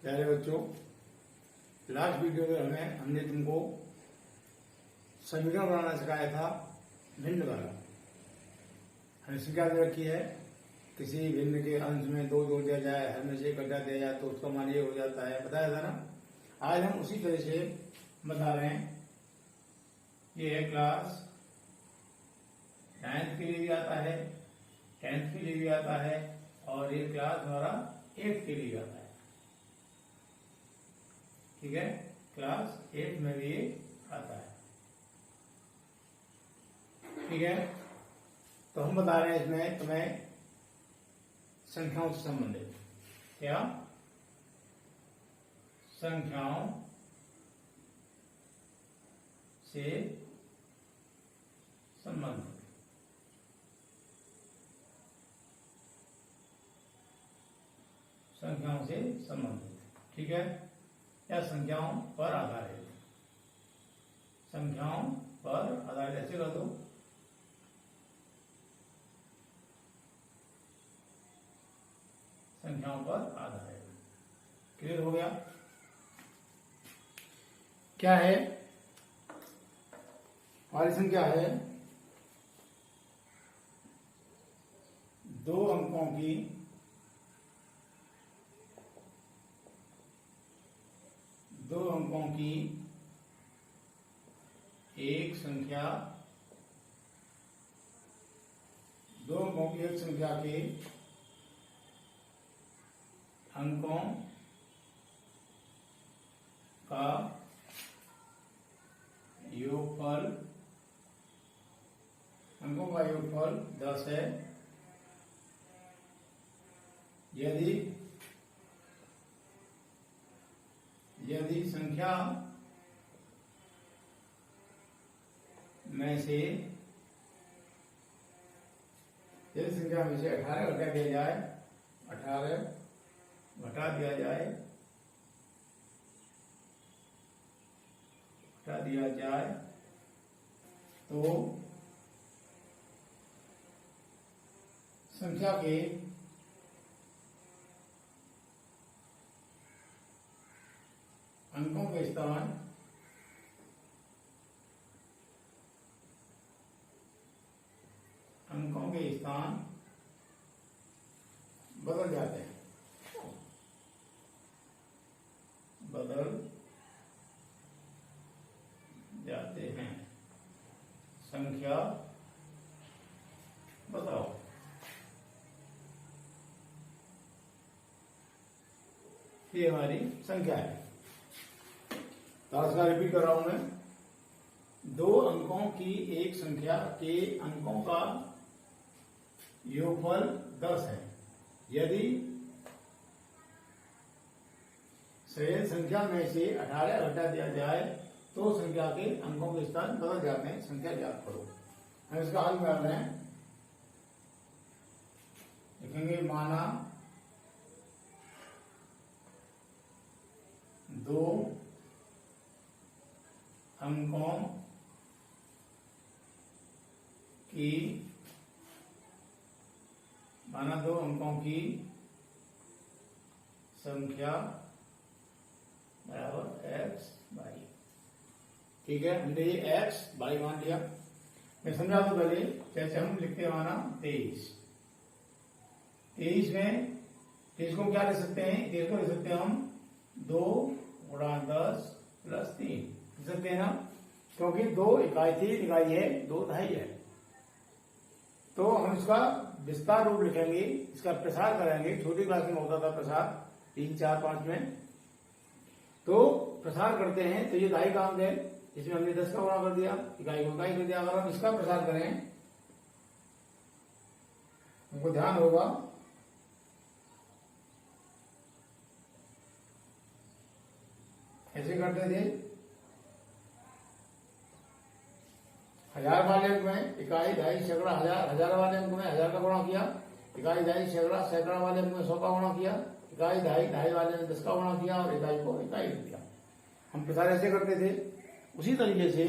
प्यारे बच्चों, last video में हमने तुमको समीकरण बनाना सिखाया था भिन्न वाला। हमने संख्या दे रखी है, किसी भिन्न के अंश में 2 जोड़ दिया जाए, हर में से 1 घटा दिया जाए तो उसका मान ये हो जाता है, बताया था ना। आज हम उसी तरह से बता रहे हैं। ये है क्लास 9th के लिए भी आता है, 10th के लिए भी आता है और ये क्लास हमारा 8th के लिए आता है। ठीक है, क्लास 8 में भी ये आता है। ठीक है, तो हम बता रहे हैं इसमें तुम्हें संख्याओं से संबंधित। क्या? संख्याओं से संबंधित। संख्याओं से संबंधित, ठीक है, या संख्याओं पर आधारित। संख्याओं पर आधारित ऐसे कर दो। संख्याओं पर आधारित। क्लियर हो गया? क्या है हमारी संख्या? है 2 अंकों की एक संख्या, 2 अंकों की एक संख्या के अंकों का योगफल, 10 है यदि संख्या में से 18 घटा दिया जाए, 18 घटा दिया जाए तो संख्या के अंकों के स्थान बदल जाते हैं। संख्या बताओ। ये हमारी संख्या है। तो इसका रिपीट कर रहा हूं मैं। 2 अंकों की एक संख्या के अंकों का योगफल 10 है यदि संख्या में से 18 घटा दिया जाए तो संख्या के अंकों के स्थान बदल जाते हैं। संख्या ज्ञात करो। हम इसका हल कर रहे हैं। लिखेंगे माना 2 अंकों की संख्या बराबर x बाई। ठीक है, हमने ये x बाई मान लिया। मैं समझा दो पहले। जैसे हम लिखते हैं माना 23 में 23 को क्या ले सकते हैं? 23 को ले सकते हैं हम 2 गुणा 10 प्लस 3 लिख सकते हैं ना, क्योंकि 2 इकाई थी, इकाई है 2 दहाई है। तो हम इसका विस्तार रूप लिखेंगे, इसका प्रसार करेंगे। छोटी क्लास में होता था प्रसार 3, 4, 5 में। तो प्रसार करते हैं तो ये दहाई का अंक है, इसमें हमने 10 का गुणा कर दिया, इकाई को इकाई कर दिया। अगर हम इसका प्रसार करें, हमको ध्यान होगा ऐसे करते थे। 1000 वाले अंक में इकाई, दहाई, सैकड़ा, हजार वाले अंक में 1000 का गुणा किया, इकाई, दहाई, सैकड़ा, सैकड़ा वाले अंक में 100 का गुणा किया, इकाई, दहाई वाले में 10 का गुणा किया और इकाई को इकाई कर दिया। हम प्रसार ऐसे करते थे। उसी तरीके से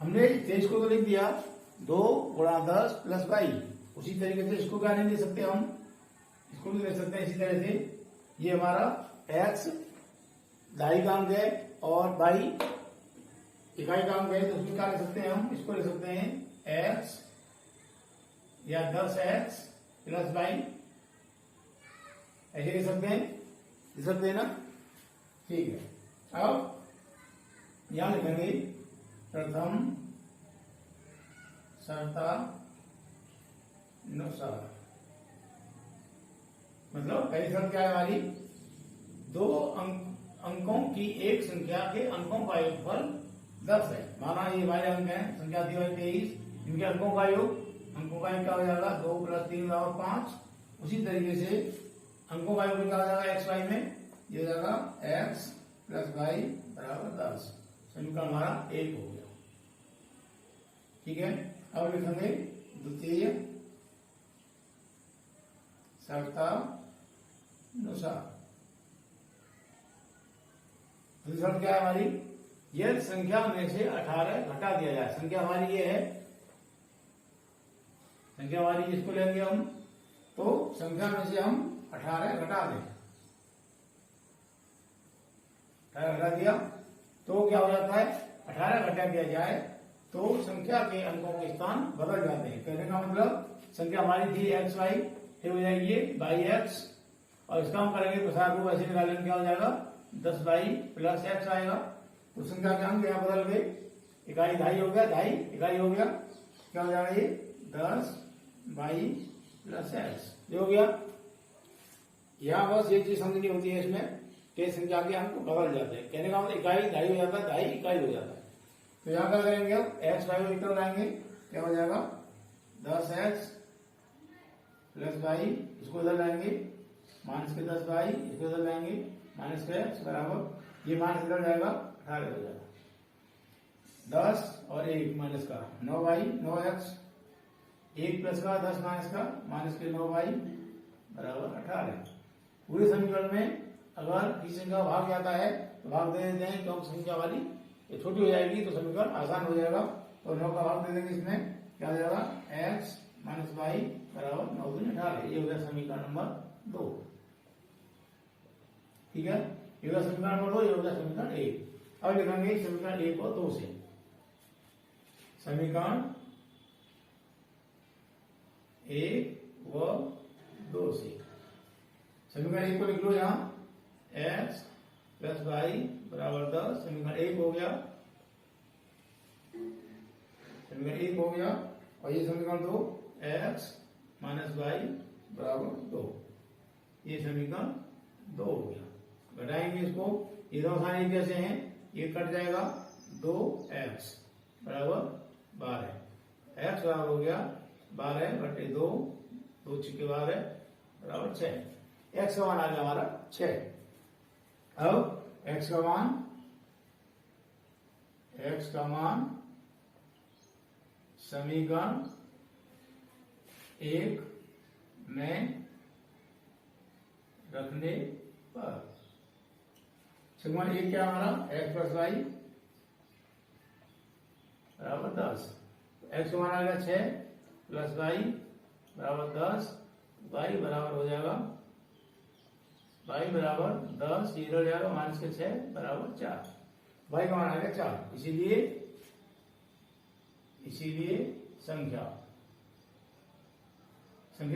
हमने 23 को तो लिख दिया 2 गुणा 10 प्लस 22। उसी तरीके से इसको क्या नहीं ले सकते हम, इसको भी ले सकते हैं इसी तरह से ये हमारा x ढाई का अंक है और y इकाई का अंक है, तो उसमें क्या लिख सकते हैं हम, इसको लिख सकते हैं x या 10x प्लस y, ऐसे लिख सकते हैं ना। ठीक है, अब यहां लिखेंगे प्रथम शर्ता नुसार, मतलब पहली शर्त क्या है हमारी, दो अंकों की एक संख्या के अंकों का योगफल 10 है। माना ये हमारे अंक है, संख्या दी हुई 23, इनके अंकों का योग क्या हो जाएगा, 2 + 3 और 5। उसी तरीके से अंकों का योग क्या हो जाएगा एक्स वाई में, ये हो जाएगा x + y = 10। समीकरण हमारा 1 हो गया। ठीक है, अब लिखेंगे द्वितीय शर्तानुसार। दूसरी शर्त क्या है हमारी, यदि संख्या में से 18 घटा दिया जाए, संख्या हमारी ये है, संख्या हमारी इसको लेंगे हम, तो संख्या में से हम 18 घटा दें, 18 घटा दिया तो क्या हो जाता है, 18 घटा दिया जाए तो संख्या के अंकों के स्थान बदल जाते हैं। कहने का मतलब संख्या हमारी थी एक्स वाई, फिर हो जाएगी बाई एक्स, और इसका हम करेंगे प्रसार को ऐसे निकालेंगे, क्या हो जाएगा 10 बाई प्लस एक्स आएगा। तो संख्या के अंक यहाँ बदल गए, इकाई ढाई हो गया, ढाई इकाई हो गया, क्या हो जाएगा ये 10 बाई प्लस एक्स, ये हो गया। यहाँ बस एक चीज समझनी होती है इसमें कि संख्या के अंक बदल जाते हैं। कहने का मतलब इकाई ढाई हो जाता है, ढाई इकाई हो जाता है। तो यहाँ क्या करेंगे, एक्स वाई को इक्वल लाएंगे, क्या हो जाएगा 10x प्लस वाई, इसको इधर लाएंगे माइनस के 10 वाई, इसको इधर लाएंगे माइनस के एक्स बराबर, ये माइनस इधर जाएगा 18 हो जाएगा, 10 और 1 माइनस का 9 वाई 9x, 1 प्लस का 10 माइनस का माइनस के 9 वाई बराबर 18। पूरे समीकरण में अगर किसी संख्या भाग जाता है तो भाग दे देते हैं, क्योंकि संख्या वाली ये छोटी हो जाएगी तो समीकरण आसान हो जाएगा। तो 9 का भाग दे देंगे, इसमें क्या हो जाएगा x माइनस वाई बराबर 9 दूनी 18। ये हो गया समीकरण नंबर 2। ठीक है, ये हो गया समीकरण नंबर 2, ये हो गया समीकरण 1। अब लिखेंगे समीकरण 1 और 2 से, समीकरण 1 व 2 से। समीकरण 1 को लिख लो यहाँ, x प्लस वाई बराबर 10, समीकरण 1 हो गया, समीकरण 1 हो गया। और ये समीकरण 2, x माइनस वाई बराबर 2, ये समीकरण 2 हो गया। घटाएंगे इसको, ये दो साइन कैसे हैं, ये कट जाएगा, 2x बराबर 12, x बराबर हो गया 12 बटे 2, 2 छिके 12 बराबर 6, x का मान आ गया हमारा 6। अब x का मान समीकरण 1 में रखने पर, समीकरण 1 क्या हमारा x प्लस वाई बराबर 10, x का मान आ गया 6 प्लस वाई बराबर 10, वाई बराबर हो जाएगा, वाई बराबर 10, ये हो जाएगा माइनस के 6 बराबर 4, वाई का मान आ गया 4। इसीलिए संख्या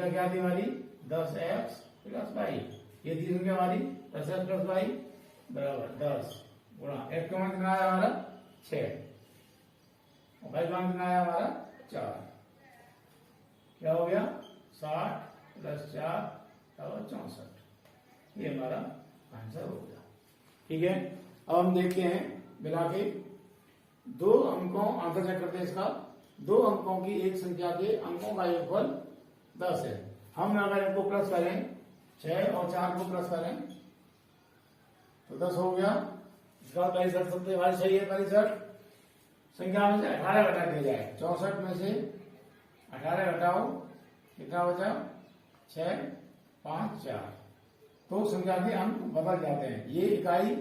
क्या थी हमारी 10x प्लस वाई, ये थी संख्या हमारी 10x प्लस वाई बराबर 10 गुणा x का मान कितना आया हमारा 6 और वाई का मान कितना आया हमारा 4, क्या हो गया 60 प्लस 4 बराबर 64, ये हमारा आंसर हो गया। ठीक है, अब हम देखते हैं मिला के, 2 अंकों आंसर चेक करते हैं इसका, 2 अंकों की एक संख्या के अंकों का योगफल 10 है। हम अगर इनको प्लस करें, 6 और 4 को प्लस करें तो 10 हो गया। इसका पहली शर्त सबसे हमारी सही है, पहली शर्त संख्या में से 18 घटा दिया जाए, 64 में से 18 घटाओ, कितना बचा 6 5 4, तो संख्या के अंक बदल जाते हैं। ये इकाई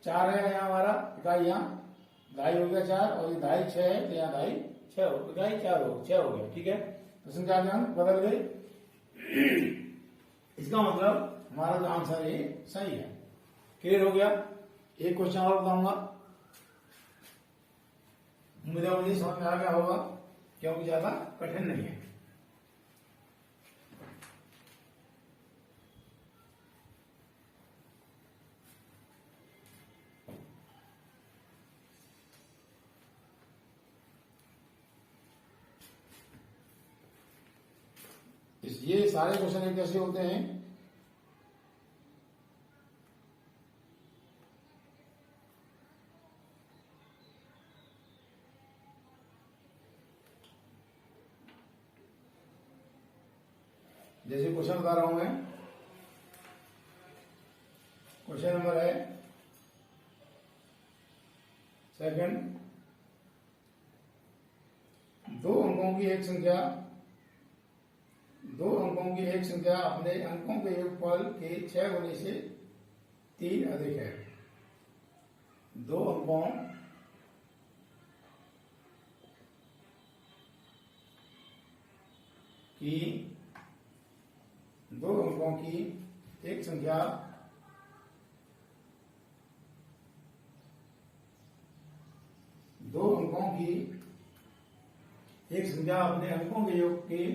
4 है यहाँ हमारा, इकाई यहाँ ढाई हो गया 4, और ये ढाई 6 है, तो यहाँ ढाई 6 हो, इकाई 4 हो 6 हो गया। ठीक है, तो संख्या के अंक बदल गए। इसका मतलब हमारा जो आंसर है सही है। क्लियर हो गया। एक क्वेश्चन और बताऊंगा, मुझे समझ में आ गया होगा क्योंकि ज्यादा कठिन नहीं है। ये सारे क्वेश्चन कैसे होते हैं, जैसे क्वेश्चन बता रहा हूं मैं। क्वेश्चन नंबर है सेकंड, 2 अंकों की एक संख्या अपने अंकों के योगफल के 6 गुने से 3 अधिक है। 2 अंकों की एक संख्या अपने अंकों के योग की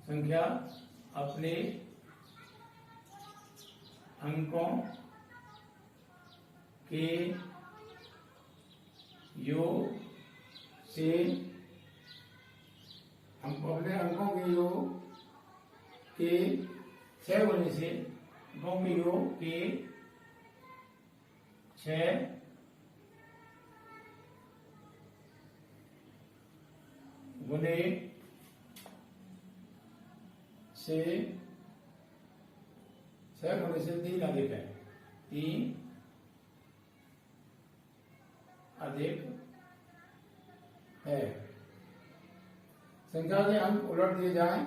संख्या अपने अंकों के योग से अपने अंकों के योग के 6 गुने से अंकों के योग के 6 गुने से 3 अधिक है। 3 अधिक है। संख्या के अंक उलट दिए जाएं।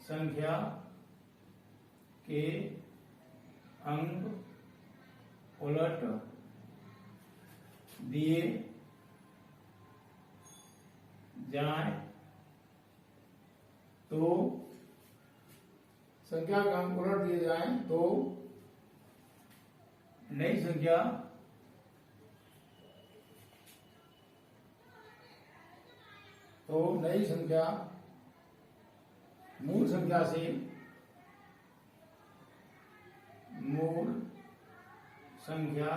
संख्या के अंक उलट दिए जाएं तो संख्या के अंक उलट दिए जाएं तो नई संख्या मूल संख्या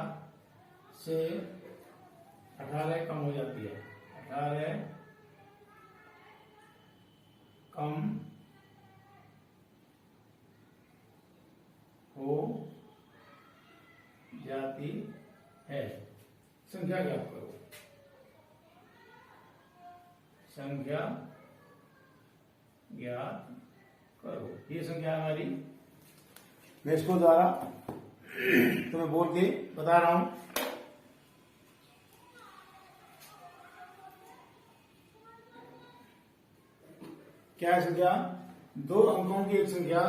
से 18 कम हो जाती है। 18 कम हो जाती है। संख्या ज्ञात करो। संख्या ज्ञात करो। ये संख्या हमारी, मैं इसको द्वारा तुम्हें बोल के बता रहा हूं। क्या है संख्या? 2 अंकों की एक संख्या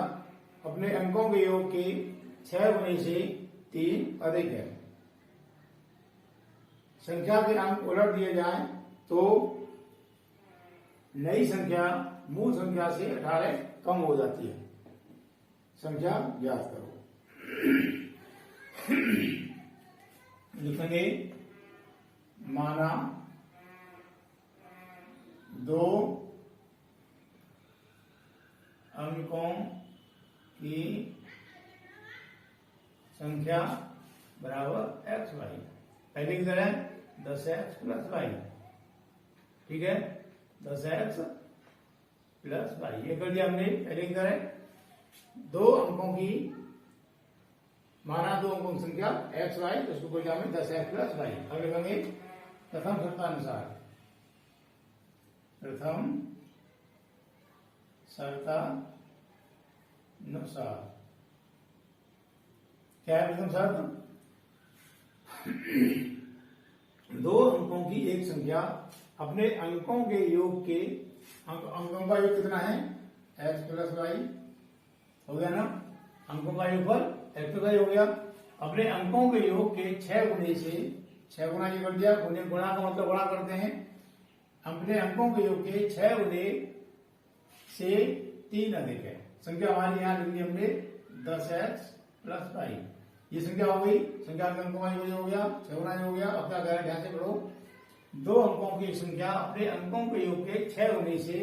अपने अंकों के योग के 6 गुने से 3 अधिक है। संख्या के अंक उलट दिए जाएं तो नई संख्या मूल संख्या से 18 कम हो जाती है। संख्या ज्ञात करो। लिखेंगे माना 2 अंकों की संख्या बराबर एक्स वाई। पहले की तरह 10x प्लस वाई। ठीक है, 10x प्लस वाई ये कर दिया हमने पहले की तरह। 2 अंकों की माना 2 अंकों की संख्या एक्स वाई, तो उसको कर दिया हमने 10x प्लस वाई। अब लिखेंगे प्रथम शर्तानुसार। प्रथम शर्तानुसार क्या है प्रथम शर्त? 2 अंकों की एक संख्या अपने अंकों के योग के अंकों का योग कितना है? x प्लस वाई हो गया ना। अंकों का योग पर x प्लस वाई हो गया। अपने अंकों के योग के 6 गुने से 6 गुना ये कर दिया। गुणा का मतलब गुणा करते हैं। अपने अंकों के योग के 6 गुने से 3 अधिक है। संख्या हमारी यहाँ लिख ली हमने 10x प्लस वाई। ये संख्या हो गई, संख्या के अंकों का योग हो गया, 6 गुना हो गया। अब क्या कह रहे हैं, ध्यान से पढ़ो, दो अंकों की संख्या अपने अंकों के योग के 6 होने से,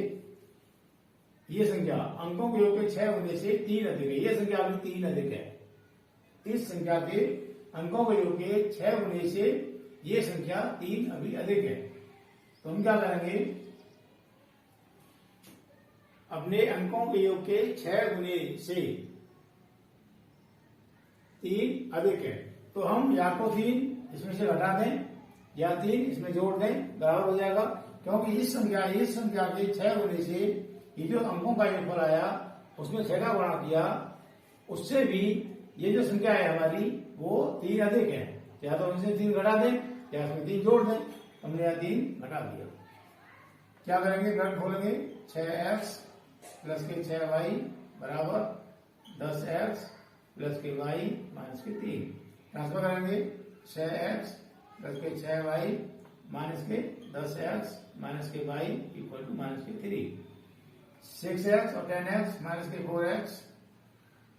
ये संख्या अंकों के योग के 6 होने से 3 अधिक है। ये संख्या अभी 3 अधिक है। इस संख्या के अंकों के योग के 6 होने से ये संख्या 3 अभी अधिक है। तो हम क्या करेंगे, अपने अंकों के योग के 6 गुने से 3 अधिक है। तो हम या तो 3 इसमें से घटा दें या 3 इसमें जोड़ दें, बराबर हो जाएगा। क्योंकि इस संख्या के 6 गुने से ये जो अंकों का योगफल आया उसमें 6 का गुणा किया, उससे भी ये जो संख्या है हमारी वो 3 अधिक है। या तो इसमें 3 घटा दें या इसमें 3 जोड़ दें। हमने यहाँ 3 घटा दिया। क्या करेंगे, ब्रैकेट खोलेंगे, 6x प्लस के 6y बराबर 10x प्लस के y माइनस के 3। ट्रांसफर करेंगे, 6x प्लस के 6y माइनस के 10x माइनस के y इक्वल टू माइनस के 3। 6x और 10x माइनस के 4x,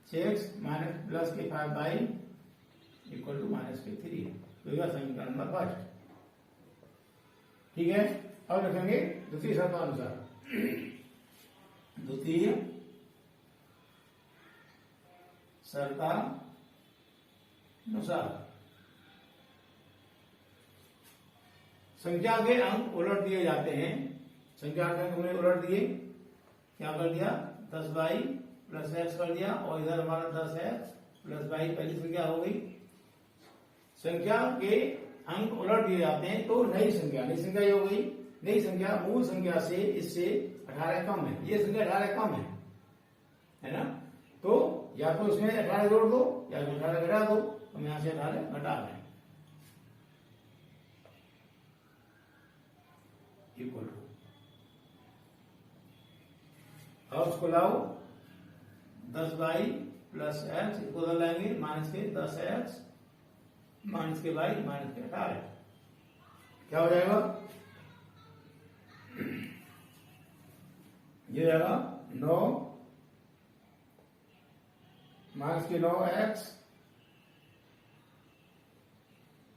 6x माइनस प्लस के 5y इक्वल टू माइनस के 3। तो यह समीकरण नंबर फर्स्ट। ठीक है, अब लिखेंगे द्वितीय शर्तानुसार। द्वितीय शर्तानुसार संख्या के अंक उलट दिए जाते हैं। संख्या के अंक हमने उलट दिए, क्या कर दिया, 10y प्लस x कर दिया, और इधर हमारा 10x प्लस y पहली संख्या हो गई। संख्या के अंक उलट दिए जाते हैं तो नई संख्या ये हो गई। नई संख्या मूल संख्या से इससे 18 कम है। ये संख्या 18 कम है ना। तो या तो इसमें 18 जोड़ दो या 18 घटा दो। हम यहां से 18 घटा दें, इक्वल टू, अब उसको लाओ 10y प्लस x इसको उधर लाएंगे, माइनस के 10x माइनस के y माइनस के 18। क्या हो जाएगा, ये जाएगा 9 माइनस के 9x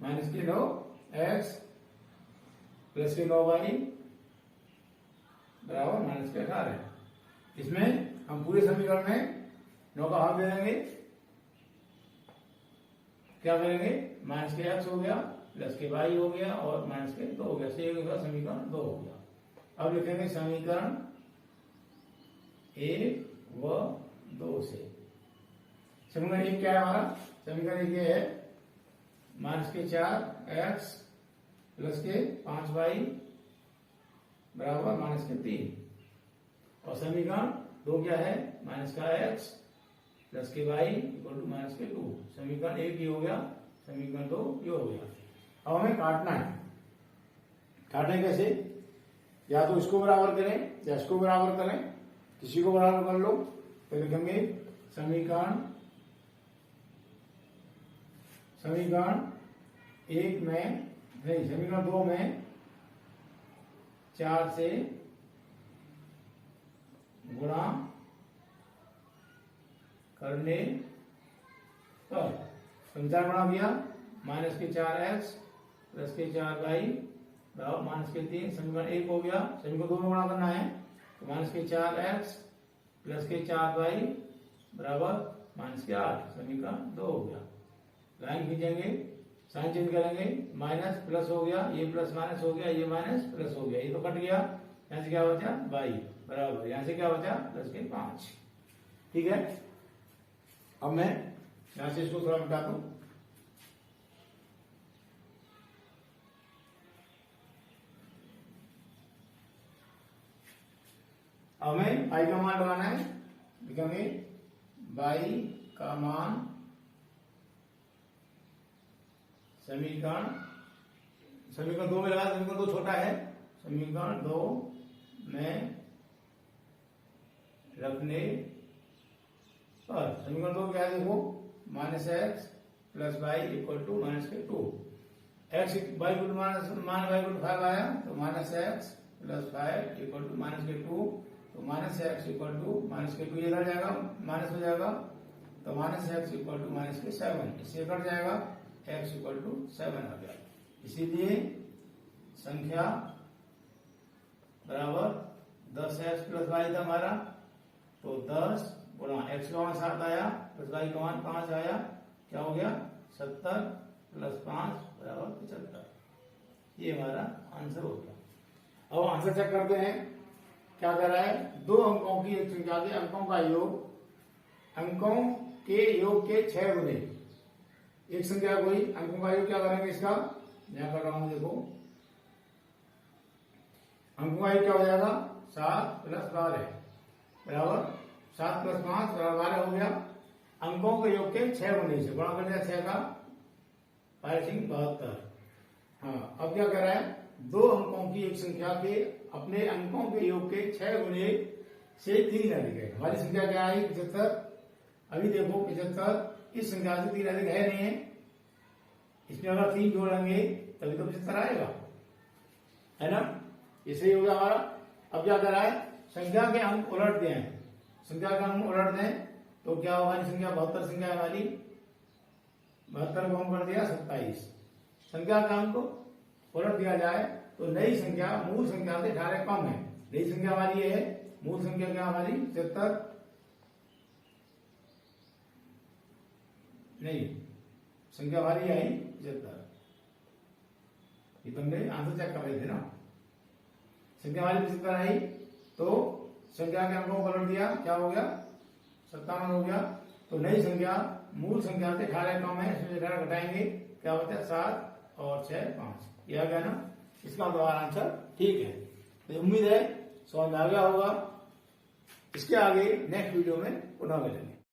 माइनस के 9x प्लस के 9y बराबर माइनस के 18। इसमें हम पूरे समीकरण में 9 का हाफ दे देंगे। क्या करेंगे, माइनस के x हो गया प्लस के y हो गया और माइनस के 2 हो गया। समीकरण 2 हो गया। अब लिखेंगे समीकरण 1 व 2 से। समीकरण 1 क्या है हमारा, समीकरण 1 ये है, माइनस के 4x प्लस के 5y बराबर माइनस के 3। और समीकरण 2 क्या है, माइनस का x प्लस के y इक्वल टू माइनस के 2। समीकरण 1 ये हो गया, समीकरण 2 ये हो गया। अब हमें काटना है। काटें कैसे, या तो इसको बराबर करें या इसको बराबर करें, किसी को बराबर कर लो। तो लिखेंगे समीकरण 1 में नहीं, समीकरण 2 में 4 से गुणा करने पर समीकरण बना दिया, माइनस के 4x प्लस के 4y बराबर माइनस के 3। समीकरण 1 हो गया। समीकरण 2 में गुणा करना है, तो माइनस के 4x प्लस के 4y बराबर माइनस के 8। समीकरण 2 हो गया। लाइन खींचेंगे, साइन चेंज करेंगे, माइनस प्लस हो गया, ये प्लस माइनस हो गया, ये माइनस प्लस हो गया, ये तो कट गया। यहाँ से क्या बचा, y बराबर, यहाँ से क्या बचा, प्लस के 5। ठीक है, अब मैं यहां से इसको थोड़ा मिटा दूं। हमें y का मान लगाना है, लिखेंगे y का मान समीकरण 2 में लगा। समीकरण 2 छोटा है, समीकरण 2 में रखने पर समीकरण 2 क्या है, देखो, minus x plus y equal to minus के 2। एक्स वाई माइनस वाई 5 आया, तो minus x plus 5 equal to minus के 2। तो minus x equal to minus के 2 इधर जाएगा, माइनस हो जाएगा, तो minus x equal to minus के 7, इससे कट जाएगा, एक्स इक्वल टू 7 आ गया। इसीलिए संख्या बराबर 10x प्लस वाई था हमारा, तो 10 गुणा एक्स का मान 7 आया प्लस वाई का मान 5 आया, क्या हो गया 70 प्लस 5 बराबर 75। ये हमारा आंसर हो गया। अब आंसर चेक करते हैं, क्या कर रहा है, दो अंकों की एक संख्या के अंकों का योग, अंकों के योग के 6 गुने एक संख्या कोई, अंकों का योग क्या करेंगे इसका, मैं कर रहा हूं देखो, अंकों का योग क्या हो जाएगा 7 प्लस 12 बराबर 7 प्लस 5 बराबर 12 हो गया। अंकों के योग के 6 गुने से गुणा कर दिया 6 का 72। हाँ, अब क्या कर रहा है, दो अंकों की एक संख्या के अपने अंकों के योग के 6 गुने से 3 अधिक है। हमारी संख्या क्या आई 75। अभी देखो 75 इस संख्या से 3 अधिक है नहीं है, इसमें अगर 3 जोड़ेंगे तभी तो 75 आएगा, है ना, ये सही हो गया हमारा। अब क्या कर रहा है, संख्या के अंक उलट दें, संख्या का अंक उलट दें तो क्या होगा, संख्या 72 संख्या है हमारी, 72 को हम कर दिया 27, संख्या का अंक उलट दिया जाए तो नई संख्या मूल संख्या से 18 कम है। नई संख्या हमारी ये है, मूल संख्या क्या हमारी 75, नहीं संख्या हमारी आई 75, ये तुमने आंसर चेक कर रहे थे ना, संख्या हमारी 75 आई तो संख्या के अंकों को पलट दिया, क्या हो गया 57 हो गया। तो नई संख्या मूल संख्या से 18 कम है, इसमें 18 घटाएंगे क्या होता है 7 और 6 5, ये आ गया ना, इसका हमारा आंसर ठीक है। तो उम्मीद है समझ में आ गया होगा। इसके आगे नेक्स्ट वीडियो में पुनः मिलेंगे।